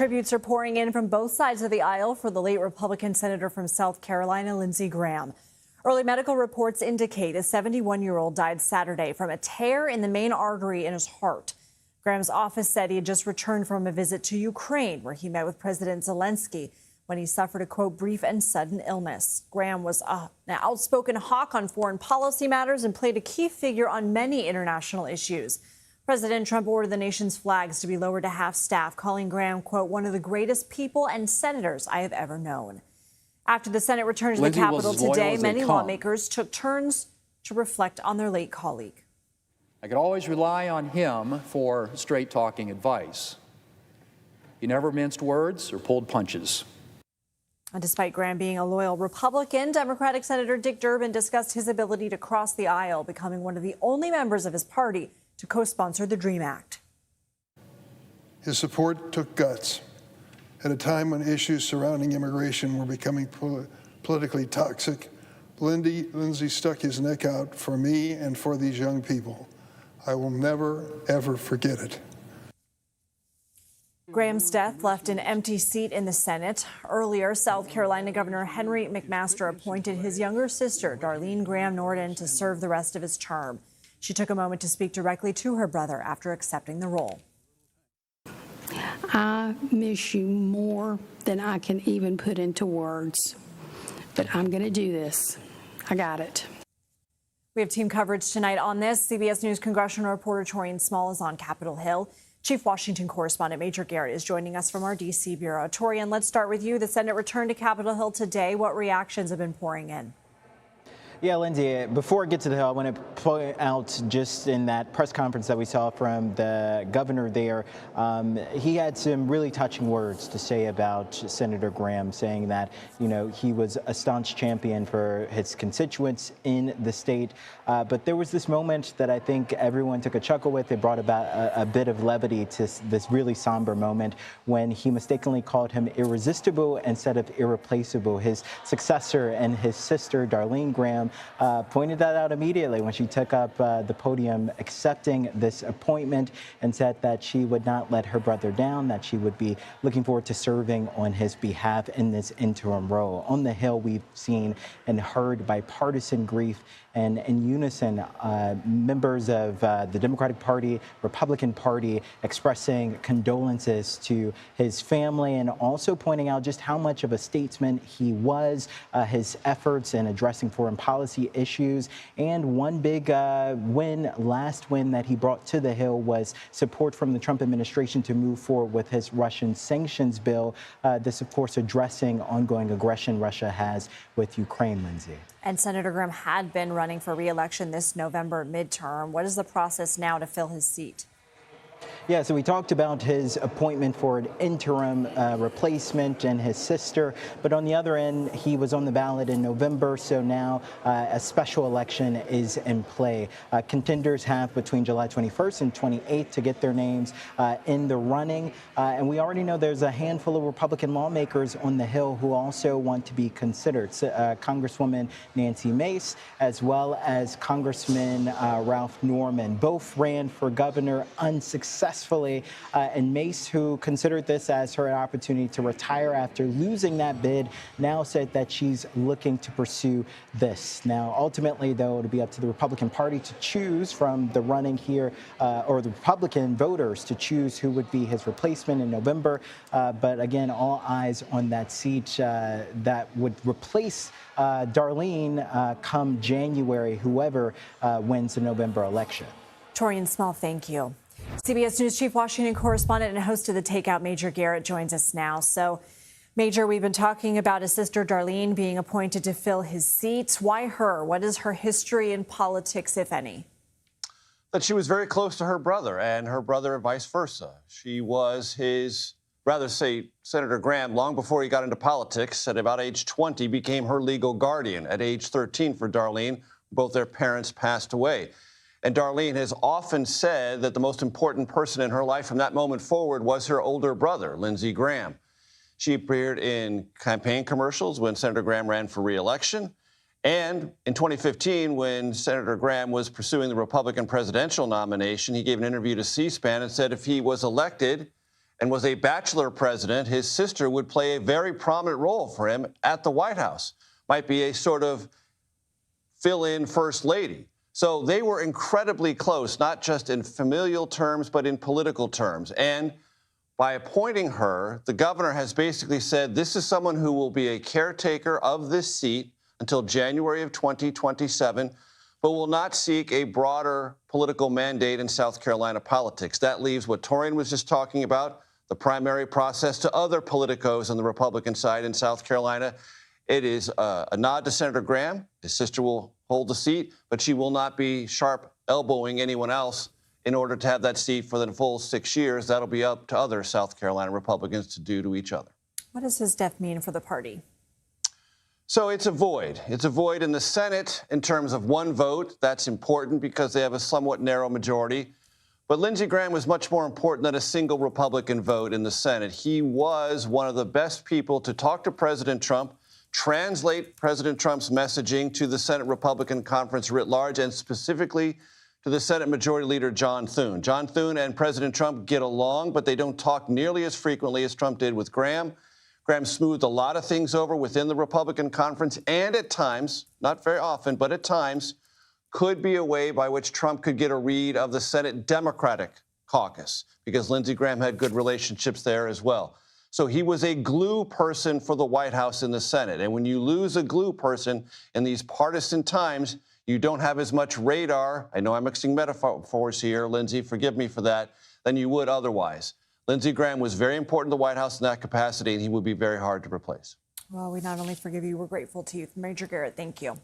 Tributes are pouring in from both sides of the aisle for the late Republican senator from South Carolina, Lindsey Graham. Early medical reports indicate a 71-year-old died Saturday from a tear in the main artery in his heart. Graham's office said he had just returned from a visit to Ukraine, where he met with President Zelensky when he suffered a, quote, brief and sudden illness. Graham was an outspoken hawk on foreign policy matters and played a key figure on many international issues. President Trump ordered the nation's flags to be lowered to half-staff, calling Graham, quote, one of the greatest people and senators I have ever known. After the Senate returned to the Capitol today, many lawmakers took turns to reflect on their late colleague. I could always rely on him for straight-talking advice. He never minced words or pulled punches. And despite Graham being a loyal Republican, Democratic Senator Dick Durbin discussed his ability to cross the aisle, becoming one of the only members of his party to co-sponsor the DREAM Act. His support took guts at a time when issues surrounding immigration were becoming politically toxic. Lindsey stuck his neck out for me and for these young people. I will never, ever forget it. Graham's death left an empty seat in the Senate. Earlier, South Carolina Governor Henry McMaster appointed his younger sister, Darlene Graham Norden, to serve the rest of his term. She took a moment to speak directly to her brother after accepting the role. I miss you more than I can even put into words, but I'm going to do this. I got it. We have team coverage tonight on this. CBS News congressional reporter Taurean Small is on Capitol Hill. Chief Washington correspondent Major Garrett is joining us from our D.C. bureau. Taurean, let's start with you. The Senate returned to Capitol Hill today. What reactions have been pouring in? Yeah, Lindsay, before I get to the Hill, I want to point out just in that press conference that we saw from the governor there, he had some really touching words to say about Senator Graham, saying that, you know, he was a staunch champion for his constituents in the state. But there was this moment that I think everyone took a chuckle with. It brought about a bit of levity to this really somber moment when he mistakenly called him irresistible instead of irreplaceable. His successor and his sister, Darlene Graham, pointed that out immediately when she took up the podium accepting this appointment and said that she would not let her brother down, that she would be looking forward to serving on his behalf in this interim role. On the Hill, we've seen and heard bipartisan grief and in unison, members of the Democratic Party, Republican Party expressing condolences to his family and also pointing out just how much of a statesman he was, his efforts in addressing foreign policy issues. And one big last win that he brought to the Hill was support from the Trump administration to move forward with his Russian sanctions bill. This, of course, addressing ongoing aggression Russia has with Ukraine, Lindsay. And Senator Graham had been running for re-election this November midterm. What is the process now to fill his seat? Yeah, so we talked about his appointment for an interim replacement and his sister. But on the other end, he was on the ballot in November. So now a special election is in play. Contenders have between July 21st and 28th to get their names in the running. And we already know there's a handful of Republican lawmakers on the Hill who also want to be considered. Congresswoman Nancy Mace, as well as Congressman Ralph Norman. Both ran for governor unsuccessfully. And Mace, who considered this as her opportunity to retire after losing that bid, now said that she's looking to pursue this. Now, ultimately, though, it'll be up to the Republican Party to choose from the running here, or the Republican voters to choose who would be his replacement in November. But again, all eyes on that seat that would replace Darlene come January, whoever wins the November election. Taurean Small, thank you. CBS News Chief Washington correspondent and host of The Takeout, Major Garrett, joins us now. So, Major, we've been talking about his sister Darlene being appointed to fill his seat. Why her? What is her history in politics, if any? That she was very close to her brother and her brother vice versa. She was his, rather say, Senator Graham, long before he got into politics. At about age 20, became her legal guardian. At age 13 for Darlene, both their parents passed away. And Darlene has often said that the most important person in her life from that moment forward was her older brother, Lindsey Graham. She appeared in campaign commercials when Senator Graham ran for re-election. And in 2015, when Senator Graham was pursuing the Republican presidential nomination, he gave an interview to C-SPAN and said if he was elected and was a bachelor president, his sister would play a very prominent role for him at the White House. Might be a sort of fill-in first lady. So they were incredibly close, not just in familial terms, but in political terms. And by appointing her, the governor has basically said this is someone who will be a caretaker of this seat until January of 2027, but will not seek a broader political mandate in South Carolina politics. That leaves what Taurean was just talking about, the primary process, to other politicos on the Republican side in South Carolina. It is a nod to Senator Graham. His sister will hold the seat, but she will not be sharp elbowing anyone else in order to have that seat for the full 6 years. That'll be up to other South Carolina Republicans to do to each other. What does his death mean for the party? So it's a void. It's a void in the Senate in terms of one vote. That's important because they have a somewhat narrow majority. But Lindsey Graham was much more important than a single Republican vote in the Senate. He was one of the best people to talk to President Trump, translate President Trump's messaging to the Senate Republican Conference writ large, and specifically to the Senate Majority Leader John Thune. John Thune and President Trump get along, but they don't talk nearly as frequently as Trump did with Graham. Graham smoothed a lot of things over within the Republican Conference, and at times, not very often, but at times, could be a way by which Trump could get a read of the Senate Democratic caucus, because Lindsey Graham had good relationships there as well. So he was a glue person for the White House in the Senate. And when you lose a glue person in these partisan times, you don't have as much radar. I know I'm mixing metaphors here, Lindsey, forgive me for that, than you would otherwise. Lindsey Graham was very important to the White House in that capacity, and he would be very hard to replace. Well, we not only forgive you, we're grateful to you. Major Garrett, thank you.